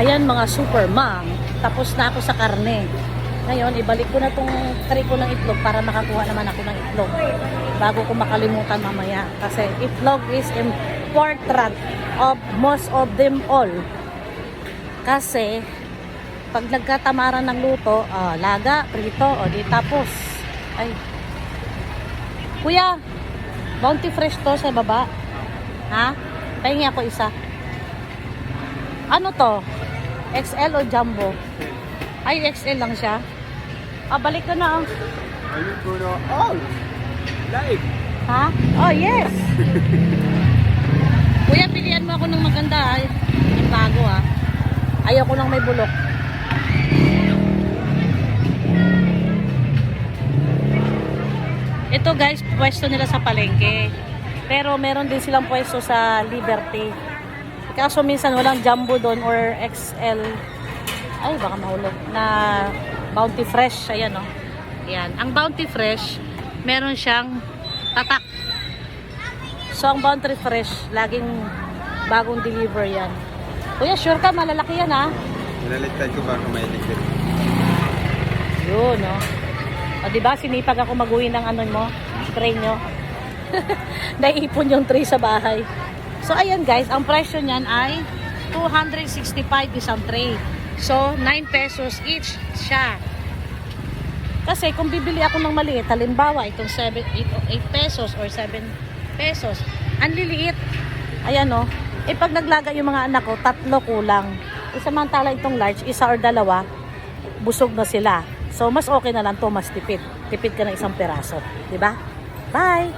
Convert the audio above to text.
Ayan mga super mom, tapos na ako sa karne. Ngayon, ibalik ko na tong tray ko ng itlog para makakuha naman ako ng itlog. Bago ko makalimutan mamaya. Kasi itlog is important of most of them all. Kasi, pag nagkatamaran ng luto, laga, prito, di tapos. Ay. Kuya, Bounty Fresh to sa baba. Ha? Pahingi ako isa. Ano to? XL o Jumbo? Ay, XL lang siya. Balik ko na. Ayun ko na all. Live. Ha? Oh, yes. Kuya, pilihan mo ako ng maganda. Yung bago Ayaw ko lang may bulok. Ito guys, pwesto nila sa palengke. Pero meron din silang pwesto sa Liberty. Kaso minsan walang Jumbo doon or XL. Ay, baka mahulog. Na Bounty Fresh. Ayan o. Ayan. Ang Bounty Fresh, meron siyang tatak. So, ang Bounty Fresh, laging bagong deliver yan. Kuya, sure ka? Malalaki yan Nalaligtad ko baka may electric. Yun, no? O, diba? Sinipag ako mag-uwi ng ano mo, tray nyo. Naiipon yung tray sa bahay. So, ayan guys, ang presyo niyan ay 265 isang tray. So, 9 pesos each siya. Kasi kung bibili ako ng maliit, halimbawa, itong 8 pesos or 7 pesos, ang liliit. Ayan, no? Pag naglaga yung mga anak ko, 3 kulang. Samantala itong large, 1 or 2, busog na sila. So, mas okay na lang to, mas tipid. Tipid ka ng 1 peraso. Diba? Bye!